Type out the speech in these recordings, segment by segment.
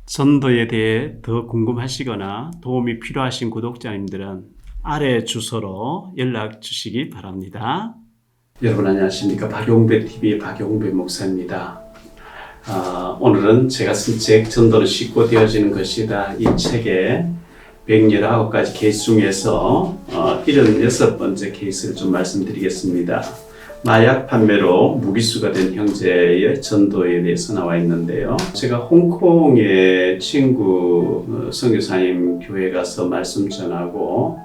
전도에 대해 더 궁금하시거나 도움이 필요하신 구독자님들은 아래 주소로 연락 주시기 바랍니다. 여러분 안녕하십니까? 박용배TV의 박용배 목사입니다. 오늘은 제가 쓴 책 전도는 쉽고 되어지는 것이다 이 책의 119가지 케이스 중에서 76번째 케이스를 좀 말씀드리겠습니다. 마약 판매로 무기수가 된 형제의 전도에 대해서 나와 있는데요. 제가 홍콩에 친구 선교사님 교회 가서 말씀 전하고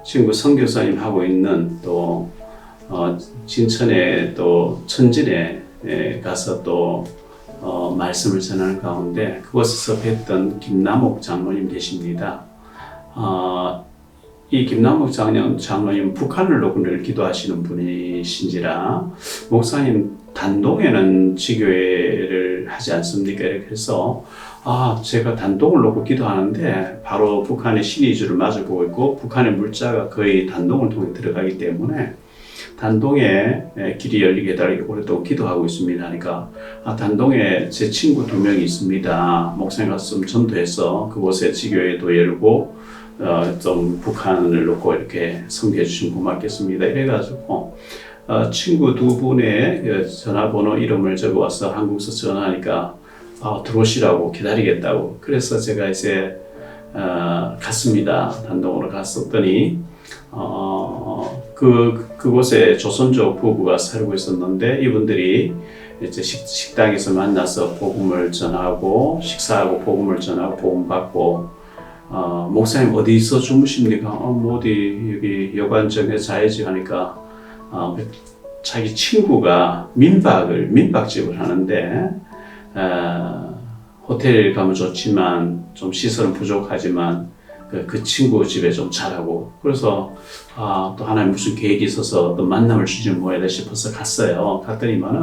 친구 선교사님 하고 있는 또 진천에 또 천진에 가서 또 말씀을 전하는 가운데 그곳에서 뵀던 김남옥 장로님 계십니다. 이 김남옥 장로님 북한을 놓고 늘 기도하시는 분이신지라 목사님 단동에는 지교회를 하지 않습니까? 이렇게 해서 제가 단동을 놓고 기도하는데 바로 북한의 신의주를 마주보고 있고 북한의 물자가 거의 단동을 통해 들어가기 때문에 단동에 길이 열리게 해달라고 오랫동안 기도하고 있습니다. 그러니까 단동에 제 친구 2명이 있습니다. 목사님 가서 전도해서 그곳에 지교회도 열고 좀 북한을 놓고 이렇게 섬겨 주시면 고맙겠습니다. 이래가지고 친구 2분의 전화번호 이름을 적어와서 한국에서 전화하니까 들어오시라고 기다리겠다고. 그래서 제가 이제 갔습니다. 단동으로 갔었더니 그곳에 조선족 부부가 살고 있었는데 이분들이 이제 식당에서 만나서 복음을 전하고 식사하고 복음을 전하고 복음 받고 목사님 어디서 주무십니까? 어디 여기 여관정에 자야지 하니까 자기 친구가 민박집을 하는데 호텔 가면 좋지만 좀 시설은 부족하지만 그 친구 집에 좀 자라고 그래서 또 하나님 무슨 계획이 있어서 또 만남을 주지 뭐야 싶어서 갔어요. 갔더니만은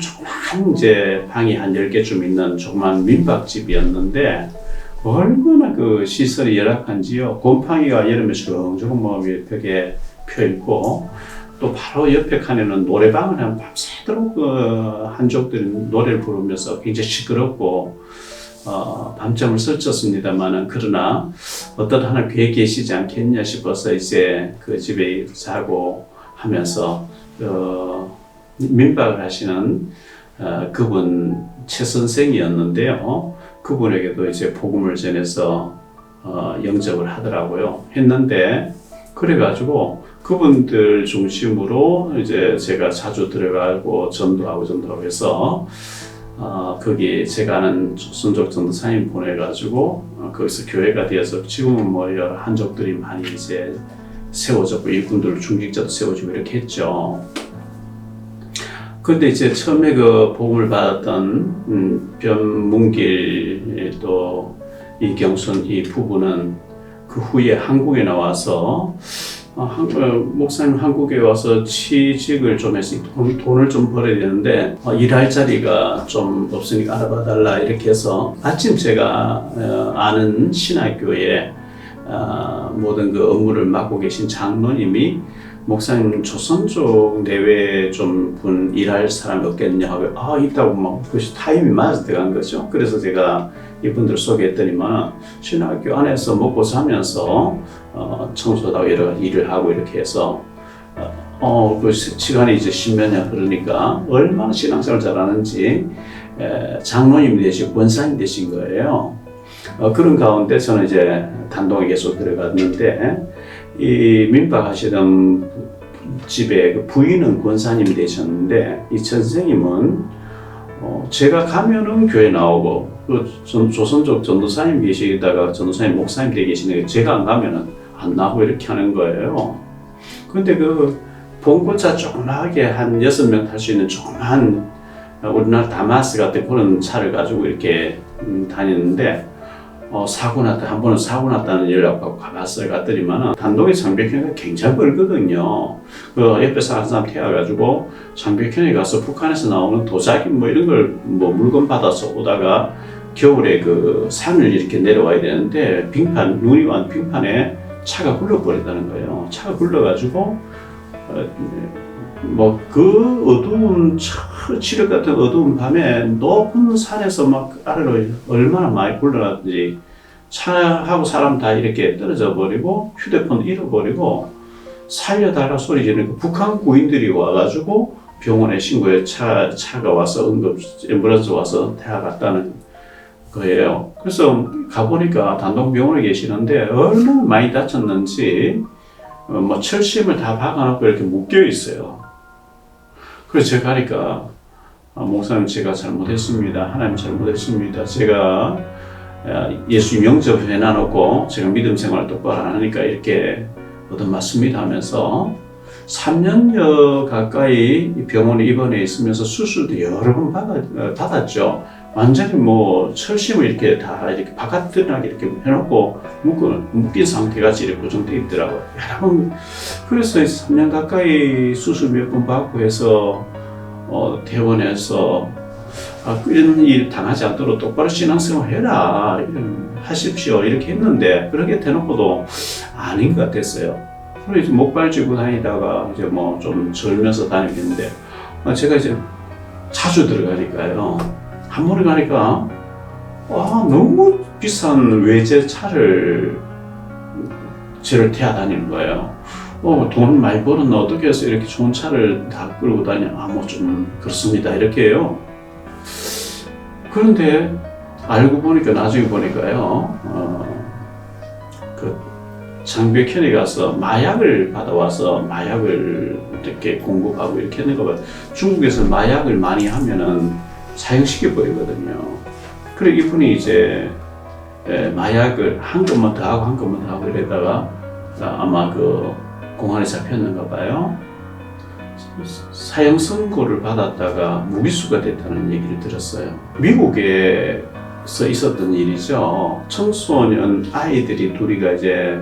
조그만 이제 방이 한 10개쯤 있는 조그만 민박집이었는데 얼마나 그 시설이 열악한지요. 곰팡이가 여름에 조금 뭐 벽에 펴 있고 또 바로 옆에 칸에는 노래방을 하면 밤새도록 한족들이 노래를 부르면서 굉장히 시끄럽고 밤잠을 설쳤습니다만은 그러나 어떤 하나 계획 계시지 않겠냐 싶어서 이제 그 집에 자고 하면서 민박을 하시는 그분 최 선생이었는데요. 그분에게도 이제 복음을 전해서 영접을 하더라고요. 했는데 그래가지고 그분들 중심으로 이제 제가 자주 들어가고 전도하고 해서 거기 제가 아는 조선족 전도사님 보내가지고 거기서 교회가 되어서 지금은 뭐 여러 한족들이 많이 이제 세워졌고 일꾼들 중직자도 세워지고 이렇게 했죠. 근데 이제 처음에 그 복음을 받았던 변문길 또 이경순 이 부부는 그 후에 한국에 나와서 목사님 한국에 와서 취직을 좀 해서 돈을 좀 벌어야 되는데 일할 자리가 좀 없으니까 알아봐 달라 이렇게 해서 마침 제가 아는 신학교에 모든 그 업무를 맡고 계신 장로님이 목사님 조선족 내외 좀 분 일할 사람이 없겠냐 하고 있다고 막 그것이 타임이 맞아 들어간 거죠. 그래서 제가 이분들 소개했더니만 신학교 안에서 먹고 사면서 청소도 하고 여러 가지 일을 하고 이렇게 해서 그 시간이 이제 10몇 년 흐르니까 얼마나 신앙생활 잘하는지 장로님 되시고 권사님 되신 거예요. 그런 가운데 저는 이제 단동에 계속 들어갔는데 이 민박 하시던 집에 그 부인은 권사님 되셨는데 이 선생님은 제가 가면은 교회 나오고 그 조선족 전도사님 계시다가 전도사님 목사님 되게 계시는데 제가 안 가면은 안 나오고 이렇게 하는 거예요. 근데 그 봉고차 조그맣게 한 6명 탈 수 있는 조그만 우리나라 다마스 같은 그런 차를 가지고 이렇게 다니는데 한 번은 사고 났다는 연락 받고 가봤어요. 갔더니만 단동의 장벽현이가 굉장히 멀거든요. 그 옆에서 한 사람 태워가지고 장벽현에 가서 북한에서 나오는 도자기 뭐 이런 걸 물건 받아서 오다가 겨울에 그 산을 이렇게 내려와야 되는데 눈이 완 빙판에 차가 굴러버린다는 거예요. 차가 굴러가지고 뭐 그 어두운 칠흑 같은 어두운 밤에 높은 산에서 막 아래로 얼마나 많이 굴러갔는지 차하고 사람 다 이렇게 떨어져 버리고 휴대폰 잃어버리고 살려달라 소리 지르니까 북한 구인들이 와가지고 병원에 신고해 차가 와서 앰뷸런스 와서 태워갔다는 거예요. 그래서 가보니까 단독병원에 계시는데 얼마나 많이 다쳤는지 뭐 철심을 다 박아놓고 이렇게 묶여 있어요. 그래서 제가 가니까 목사님 제가 잘못했습니다. 하나님 잘못했습니다. 제가 예수님 영접 해놔놓고 제가 믿음 생활을 똑바로 안 하니까 이렇게 얻은 맞습니다 하면서 3년여 가까이 병원에 입원해 있으면서 수술도 여러 번 받았죠. 완전히 뭐 철심을 이렇게 다 이렇게 바깥드러나게 이렇게 해놓고 묶인 상태같이 이렇게 고정되어 있더라고요. 여러 번 그래서 3년 가까이 수술 몇 번 받고 해서 퇴원해서 이런 일 당하지 않도록 똑바로 신앙생활 해라 하십시오 이렇게 했는데 그렇게 대놓고도 아닌 것 같았어요. 그래서 이제 목발 쥐고 다니다가 이제 뭐 좀 절면서 다니겠는데 제가 이제 자주 들어가니까요. 한 번에 가니까 너무 비싼 외제 차를 저를 태워 다니는 거예요. 돈 많이 벌었나 어떻게 해서 이렇게 좋은 차를 다 끌고 다녀? 뭐 좀 그렇습니다 이렇게 해요. 그런데 알고 보니까 나중에 보니까요. 그 장벽현에 가서 마약을 받아와서 마약을 이렇게 공급하고 이렇게 하는 거 봐요. 중국에서 마약을 많이 하면은 사형시켜 버리거든요. 그래 이분이 이제 마약을 한 것만 더 하고 한 것만 더 하고 이러다가 아마 그 공안에 잡혔는가 봐요. 사형 선고를 받았다가 무기수가 됐다는 얘기를 들었어요. 미국에서 있었던 일이죠. 청소년 아이들이 둘이가 이제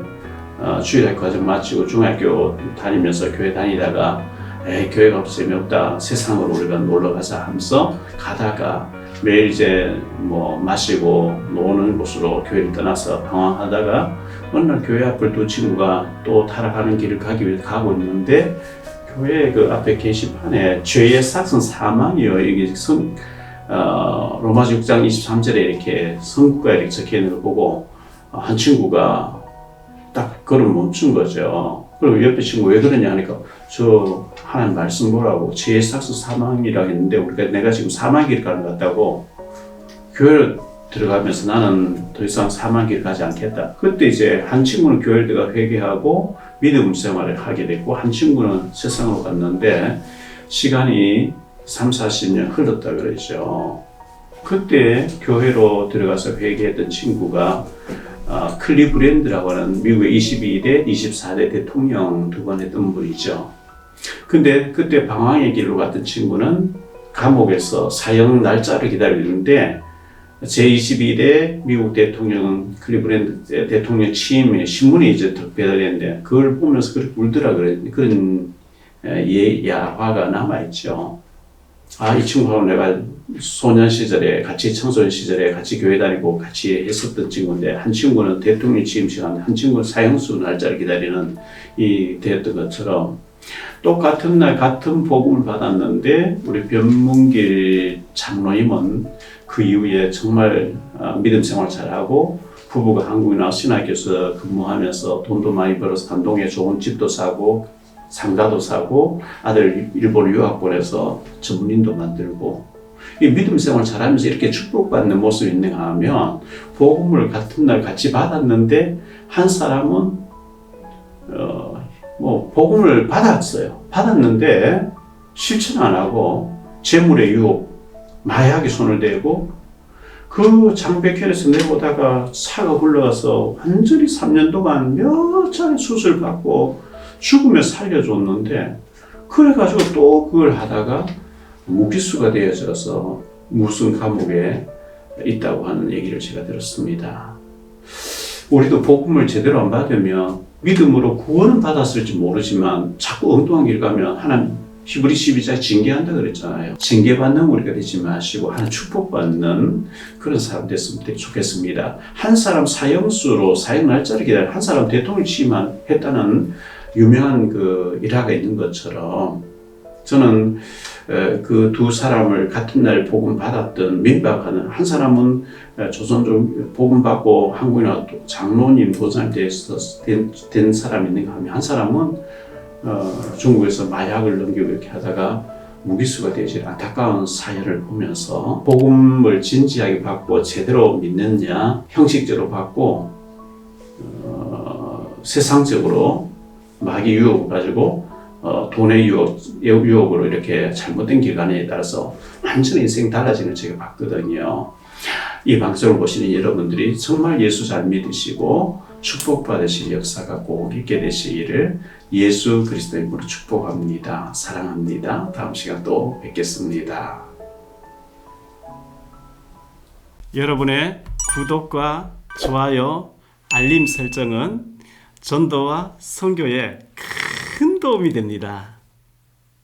주일학교 과정 마치고 중학교 다니면서 교회 다니다가 교회가 재미없다 세상으로 우리가 놀러 가자 하면서 가다가 매일 이제 뭐 마시고 노는 곳으로 교회를 떠나서 방황하다가 어느 날 교회 앞을 두 친구가 또 타락하는 길을 가기 위해 가고 있는데 교회 그 앞에 게시판에 죄의 삭은 사망이요. 이게 로마서 6장 23절에 이렇게 성구가 이렇게 적혀 있는 걸 보고 한 친구가 딱 걸음 멈춘 거죠. 그리고 옆에 친구 왜 그러냐 하니까 저 하나님 말씀 보라고 죄의 삭은 사망이라고 했는데 내가 지금 사망 길 가는 것 같다고 교회를 들어가면서 나는 더 이상 사망 길 가지 않겠다. 그때 이제 한 친구는 교회를 들어가 회개하고 믿음 생활을 하게 됐고 한 친구는 세상으로 갔는데 시간이 30-40년 흘렀다 그러죠. 그때 교회로 들어가서 회개했던 친구가 클리브랜드라고 하는 미국의 22대, 24대 대통령 두 번 했던 분이죠. 근데 그때 방황의 길로 갔던 친구는 감옥에서 사형 날짜를 기다리는데 제22대 미국 대통령 클리브랜드 대통령 취임에 신문이 이제 배달했는데 그걸 보면서 그렇게 울더라 그런 야화가 남아있죠. 이 친구하고 내가 소년 시절에 같이 청소년 시절에 같이 교회 다니고 같이 했었던 친구인데 한 친구는 대통령 취임 시간, 한 친구는 사형수 날짜를 기다리는 이 되었던 것처럼 똑같은 날 같은 복음을 받았는데 우리 변문길 장로님은 그 이후에 정말 믿음 생활 잘하고 부부가 한국에 나와서 신학교에서 근무하면서 돈도 많이 벌어서 단동에 좋은 집도 사고 상가도 사고 아들 일본 유학 보내서 전문인도 만들고 이 믿음 생활 잘하면서 이렇게 축복받는 모습이 있는가 하면 복음을 같은 날 같이 받았는데 한 사람은 뭐 복음을 받았는데 실천 안 하고 재물의 유혹, 마약에 손을 대고 그 장백현에서 내보다가 차가 굴러가서 완전히 3년 동안 몇 차례 수술 받고 죽으며 살려줬는데 그래가지고 또 그걸 하다가 무기수가 되어져서 무슨 감옥에 있다고 하는 얘기를 제가 들었습니다. 우리도 복음을 제대로 안 받으면 믿음으로 구원은 받았을지 모르지만 자꾸 엉뚱한 길 가면 하나님 히브리 12장 징계한다 그랬잖아요. 징계받는 우리가 되지 마시고 하나님 축복받는 그런 사람 됐으면 좋겠습니다. 한 사람 사형수로 사형 날짜를 기다려 한 사람 대통령 취임했다는 유명한 그 일화가 있는 것처럼 저는 그 두 사람을 같은 날 복음 받았던 민박하는 한 사람은 조선족 복음 받고 한국에 나와 장로님 도장이 된 사람이 있는가 하면 한 사람은 중국에서 마약을 넘기고 이렇게 하다가 무기수가 되지 안타까운 사연을 보면서 복음을 진지하게 받고 제대로 믿느냐 형식적으로 받고 세상적으로 마귀 유혹을 가지고 돈의 유혹으로 이렇게 잘못된 길간에 따라서 완전히 인생이 달라지는 걸 제가 봤거든요. 이 방송을 보시는 여러분들이 정말 예수 잘 믿으시고 축복받으실 역사가 꼭 있게 되시기를 예수 그리스도의 이름으로 축복합니다. 사랑합니다. 다음 시간 또 뵙겠습니다. 여러분의 구독과 좋아요, 알림 설정은 전도와 선교에 큰 도움이 됩니다.